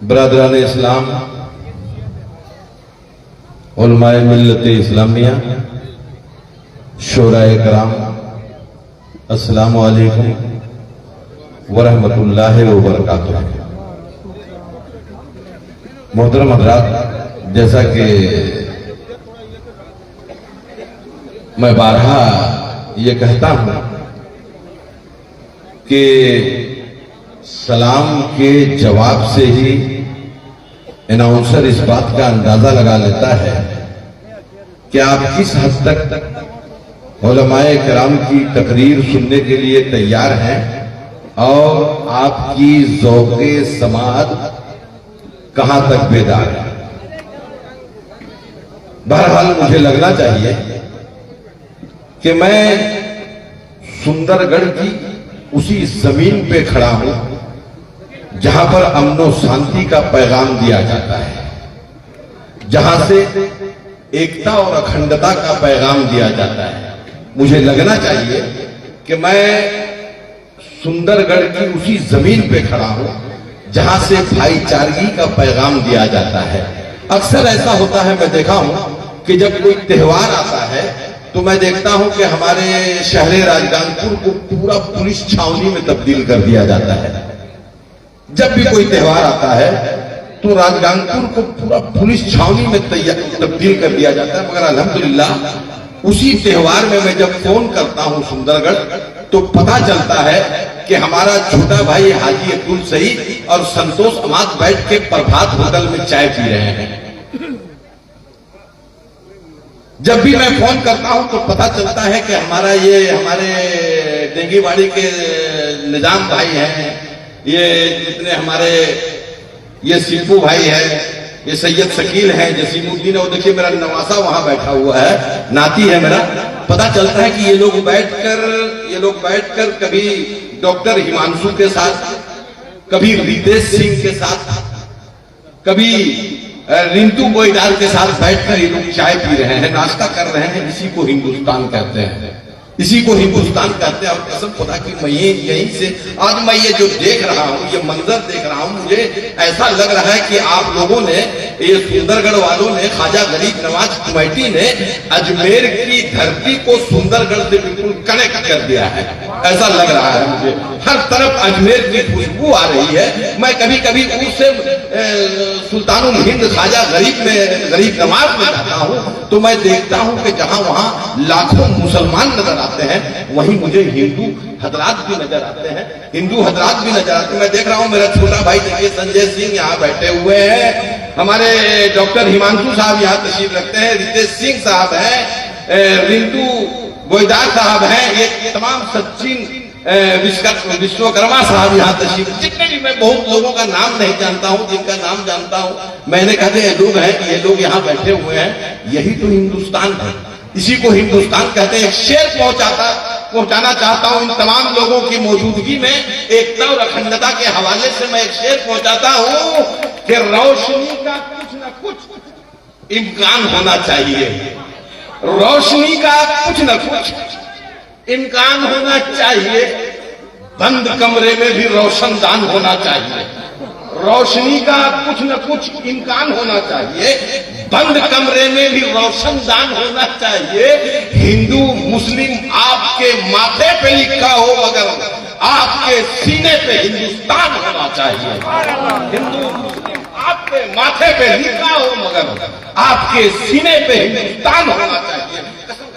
बरादरान इस्लाम, उलमाए मिल्लत इस्लामिया, शोराए कराम, अस्सलामु अलैकुम वरहमतुल्लाहि व बरकातुहू। मोहतरम हज़रात, जैसा कि मैं बारहा ये कहता हूं कि सलाम के जवाब से ही अनाउंसर इस बात का अंदाजा लगा लेता है कि आप किस हद तक उलमाए किराम की तकरीर सुनने के लिए तैयार हैं और आपकी ज़ौक़े समाअत कहां तक बेदार है। बहरहाल मुझे लगना चाहिए कि मैं सुंदरगढ़ की उसी जमीन पे खड़ा हूं जहां पर अमन और शांति का पैगाम दिया जाता है, जहां से एकता और अखंडता का पैगाम दिया जाता है। मुझे लगना चाहिए कि मैं सुंदरगढ़ की उसी जमीन पे खड़ा हूं जहां से भाईचारगी का पैगाम दिया जाता है। अक्सर ऐसा होता है, मैं देखा हूं कि जब कोई त्योहार आता है तो मैं देखता हूं कि हमारे शहर राजगांगपुर को पूरा पुलिस छावनी में तब्दील कर दिया जाता है। जब भी कोई त्योहार आता है तो राजगांगपुर को पूरा पुलिस छावनी में तब्दील कर दिया जाता है। मगर अल्हम्दुलिल्लाह उसी त्योहार में मैं जब फोन करता हूं सुंदरगढ़ तो पता चलता है कि हमारा छोटा भाई हाजी अब्दुल सईद और संतोष अमाद बैठ के प्रभात होटल में चाय पी रहे हैं। जब भी मैं फोन करता हूं तो पता चलता है कि हमारे डेंगीवाड़ी के निजाम भाई हैं, ये जितने हमारे ये सिप्पू भाई है, ये सैयद शकील है, जसीमुद्दीन, और देखिए मेरा नवासा वहां बैठा हुआ है, नाती है मेरा। पता चलता है कि ये लोग बैठकर कभी डॉक्टर हिमांशु के साथ, कभी रितेश सिंह के साथ, कभी रिंटू बोईदार के साथ बैठकर ये लोग चाय पी रहे हैं, नाश्ता कर रहे हैं। इसी को हिंदुस्तान कहते हैं, इसी को हिंदुस्तान कहते हैं। और कसम खुदा की मैं यहीं से आज मैं ये जो देख रहा हूं, ये मंजर देख रहा हूं, मुझे ऐसा लग रहा है कि आप लोगों ने, ये सुंदरगढ़ वालों ने, ख्वाजा गरीब नवाज कमेटी ने अजमेर की धरती को सुंदरगढ़ से बिल्कुल कनेक्ट कर दिया है। ऐसा लग रहा है मुझे, हर तरफ अजमेर की खुशबू आ रही है। मैं कभी कभी उससे सुल्तानुल हिंद ख्वाजा गरीब नवाज में जाता हूं तो मैं देखता हूं कि जहां वहां लाखों मुसलमान नजर आते हैं, वहीं मुझे हिंदू हजरात भी नजर आते हैं, मैं देख रहा हूं मेरा छोटा भाई देखिए संजय सिंह यहाँ बैठे हुए हैं, हमारे डॉक्टर हिमांशु साहब यहाँ तशरीफ रखते हैं, रितेश सिंह साहब हैं, रिंटू बोईदार साहब हैं, ये तमाम सचिन विश्वकर्मा साहब यहाँ तशरीफ, जितने भी, मैं बहुत लोगों का नाम नहीं जानता हूँ, जिनका नाम जानता हूँ मैंने कहते हैं लोग हैं, ये लोग यहाँ बैठे हुए हैं। यही तो हिंदुस्तान है, इसी को हिंदुस्तान कहते हैं। एक शेर पहुंचाना चाहता हूं इन तमाम लोगों की मौजूदगी में, एकता और अखंडता के हवाले से मैं एक शेर पहुंचाता हूं कि रोशनी का कुछ न कुछ इम्कान होना चाहिए, रोशनी का कुछ न कुछ इम्कान होना चाहिए, बंद कमरे में भी रोशनदान होना चाहिए। रोशनी का कुछ न कुछ इम्कान होना चाहिए, बंद कमरे में भी रोशनदान होना चाहिए। हिंदू मुस्लिम आपके माथे पे लिखा हो मगर आपके सीने पे हिंदुस्तान होना चाहिए। हिंदू मुस्लिम आपके माथे पे लिखा हो मगर आपके सीने पे हिंदुस्तान होना चाहिए।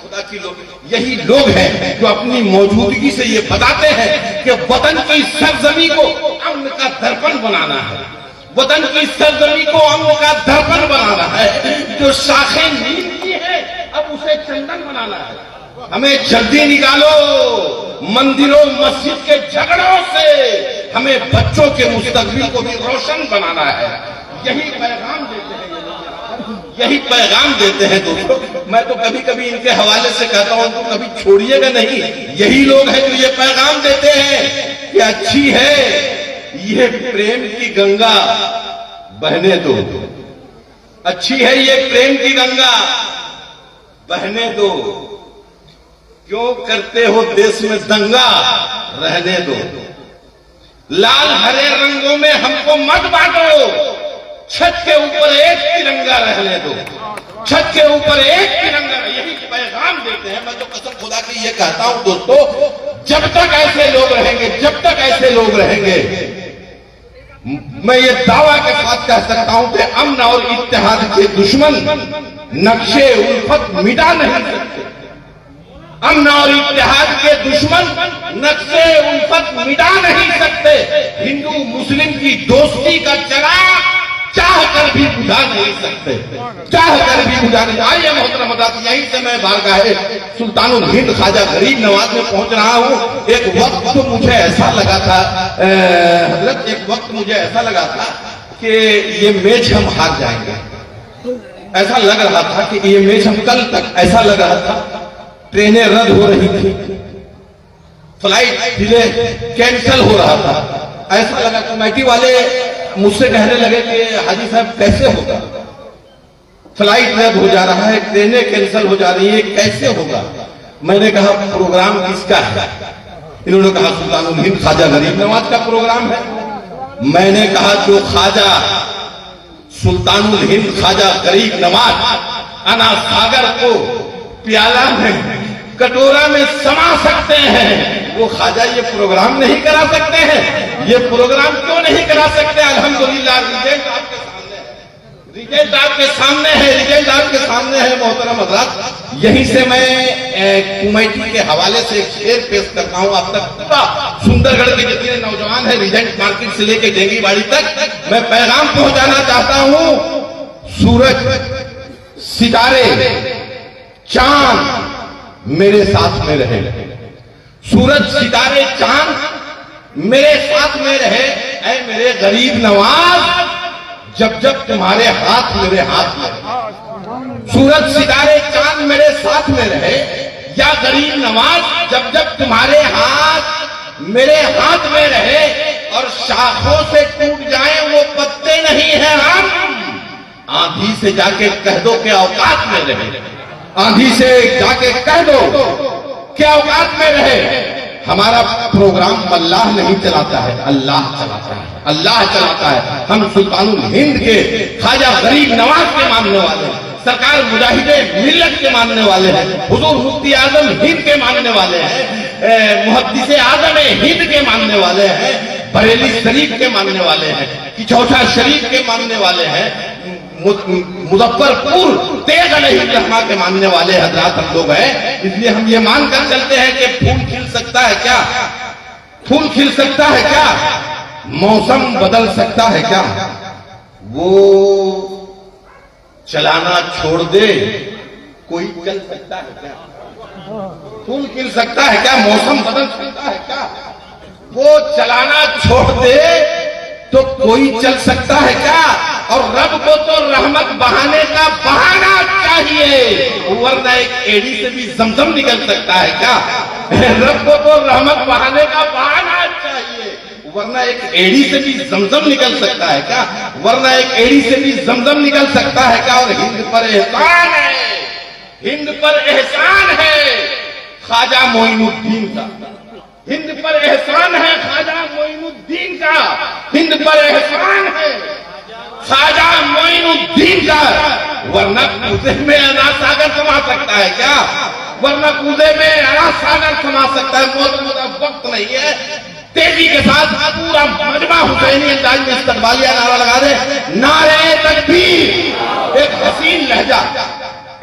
खुदा की लोग, यही लोग हैं जो अपनी मौजूदगी से ये बताते हैं कि वतन की सरजमी को अमन का दर्पण बनाना है, वतन की सरजमी को अमन का दर्पण बनाना है। जो शाखें नीम की है अब उसे चंदन बनाना है। हमें जल्दी निकालो मंदिरों मस्जिद के झगड़ों से, हमें बच्चों के मुस्तकबिल को भी रोशन बनाना है। यही पैगाम देते हैं, यही पैगाम देते हैं दोस्तों। मैं तो कभी कभी इनके हवाले से कहता हूं तो कभी छोड़िएगा नहीं, यही लोग हैं जो ये पैगाम देते हैं कि अच्छी है ये प्रेम की गंगा बहने दो, अच्छी है ये प्रेम की गंगा बहने दो, क्यों करते हो देश में दंगा, रहने दो। लाल हरे रंगों में हमको मत बांटो, छत के ऊपर एक तिरंगा रहने दो, छत के ऊपर एक तिरंगा, यही पैगाम देते हैं। मैं तो कसम खुदा की ये कहता हूं दोस्तों, जब तक ऐसे लोग रहेंगे, जब तक ऐसे लोग रहेंगे, मैं ये दावा के साथ कह सकता हूं कि अमन और इत्तेहाद के दुश्मन नक्शे उल्फत मिटा नहीं सकते। अमन और इत्तेहाद के दुश्मन नक्शे उल्फत मिटा नहीं सकते। हिंदू मुस्लिम की दोस्ती का चिराग चाह कर भी बुझा नहीं सकते, चाह कर भी बुझा नहीं। आइए मोहतरम हज़रात, यहीं से मैं बारगाहे सुल्तानुल हिंद ख्वाजा गरीब नवाज में पहुंच रहा हूं। एक वक्त तो मुझे ऐसा लगा था हजरत, एक वक्त मुझे ऐसा लगा था कि ये मैच हम हार जाएंगे, ऐसा लग रहा था कि ये मैच हम कल तक, ऐसा लग रहा था। ट्रेनें रद्द हो रही थी, फ्लाइट डिले कैंसिल हो रहा था, ऐसा लगा। कमेटी वाले मुझसे कहने लगे कि हाजी साहब कैसे होगा, फ्लाइट रद्द हो जा रहा है, ट्रेनें कैंसिल हो जा रही है, कैसे होगा। मैंने कहा प्रोग्राम किसका है? इन्होंने कहा सुल्तानुल हिंद ख्वाजा गरीब नवाज का प्रोग्राम है। मैंने कहा जो ख्वाजा सुल्तानुल हिंद ख्वाजा गरीब नवाज अना सागर को प्याला में, कटोरा में समा सकते हैं, वो ख्वाजा ये प्रोग्राम नहीं करा सकते हैं? ये प्रोग्राम क्यों नहीं करा सकते? अल्हम्दुलिल्लाह रिजल्ट आपके सामने है, रिजल्ट आपके सामने है, रिजल्ट आपके सामने है मोहतरम हज़रात। यहीं से मैं कमेटी के हवाले से एक शेर पेश करता हूँ। अब तक पूरा सुंदरगढ़ के जितने नौजवान है, रिजेंट मार्केट से लेकर डेंगीबाड़ी तक, मैं पैगाम पहुंचाना चाहता हूँ। सूरज, सितारे, चांद मेरे साथ में रहे, सूरज, सितारे, चांद मेरे साथ में रहे। ऐ मेरे गरीब नवाज, जब जब तुम्हारे हाथ मेरे हाथ में, सूरज, सितारे, चांद मेरे साथ में रहे, या गरीब नवाज जब जब तुम्हारे हाथ मेरे हाथ में रहे, और शाखों से टूट जाए वो पत्ते नहीं है हम, आंधी से जाके कह दो कि औकात में रहे, आंधी से जाके कह दो कि औकात में रहे। हमारा प्रोग्राम अल्लाह नहीं चलाता है, अल्लाह चलाता है, अल्लाह चलाता है। हम सुल्तानुल हिंद के ख्वाजा गरीब नवाज के मानने वाले हैं, सरकार मुजाहिदे मिल्लत के मानने वाले हैं, हुजूर मुफ्ती आजम हिंद के मानने वाले हैं, मुहद्दिसे आजम हिंद के मानने वाले हैं, बरेली शरीफ के मानने वाले हैं, किचौठा शरीफ के मानने वाले हैं, मुजफ्फरपुर तेग अलैहिर्रहमा के मानने वाले हजरात हम लोग हैं। इसलिए हम ये मानकर चलते हैं कि फूल खिल सकता है क्या? फूल खिल सकता है क्या? मौसम बदल सकता है क्या? वो चलाना छोड़ दे, कोई चल सकता है क्या? फूल खिल सकता है क्या? मौसम बदल सकता है क्या? वो चलाना छोड़ दे तो कोई चल सकता है क्या? और रब को तो रहमत बहाने का बहाना चाहिए, वरना एक एड़ी से भी जमजम निकल सकता है क्या? रब को तो रहमत बहाने का बहाना चाहिए, वरना एक एड़ी से भी जमजम निकल सकता है क्या? वरना एक एड़ी से भी जमजम निकल सकता है क्या? और हिंद पर एहसान है, हिंद पर एहसान है ख्वाजा मोइनुद्दीन का, हिंद पर एहसान है ख्वाजा मोइनुद्दीन का, हिंद पर एहसान है ख्वाजा मोइनुद्दीन का। वरना कूजे में अनाज सागर समा सकता है क्या? वरना कूजे में अनाज सागर समा सकता है? वक्त नहीं है, तेजी के साथ पूरा मजमा हुसैनी अंदाज में इस्तकबालिया नारा लगा दे, नारे तकबीर। एक हसीन लहजा,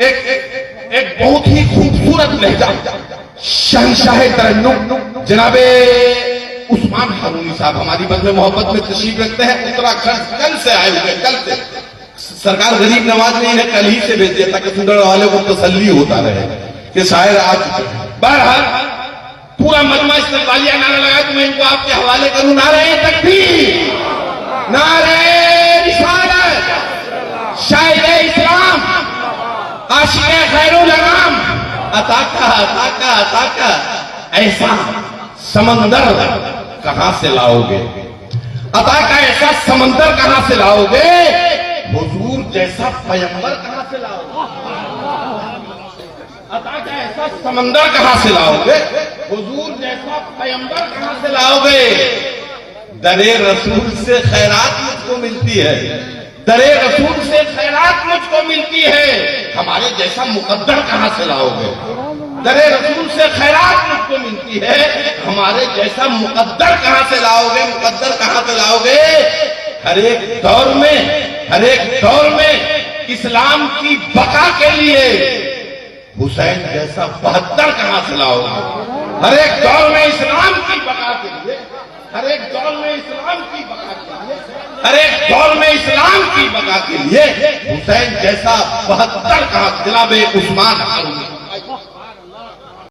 एक बहुत ही खूबसूरत लहजा, शहंशाह तरन्नुम जनाबे उस्मान हारूनी साहब हमारी बद में मोहब्बत में तशरीफ रखते हैं, उत्तराखंड कल से आए हुए, कल से सरकार गरीब नवाज ने इन्हें कल ही से भेज दिया ताकि सुंदर वाले को तसल्ली होता रहे कि शायर आ चुके हैं। बहरहाल पूरा मजमा इस्तकबालिया नारा लगा कि मैं इनको आपके हवाले करूं। नारे तकबीर, नारे रिसालत, शायर इस्लाम, आशिक़े खैरुल अनाम, अता ऐसा समंदर कहां से लाओगे? अता का ऐसा समंदर कहां से लाओगे? हुजूर जैसा पैगंबर कहां से लाओगे? अता का ऐसा समंदर कहां से लाओगे? हुजूर जैसा पैगंबर कहां से लाओगे? दरे रसूल से खैरात मुझको मिलती है, दरे रसूल से खैरात मुझको मिलती है, हमारे जैसा मुकद्दर कहां से लाओगे। दरे रसूल से खैरात मुझको मिलती है, हमारे जैसा मुकद्दर कहां से लाओगे, मुकद्दर कहां से लाओगे। हर एक दौर में इस्लाम की बका के लिए हुसैन जैसा बहत्तर कहां से लाओगे। हर एक दौर में इस्लाम की बका के लिए, हर एक दौर में इस्लाम की बका के लिए, हर एक दौर में इस्लाम की बका के लिए हुसैन जैसा बहत्तर कहां, जनाब उस्मान हारून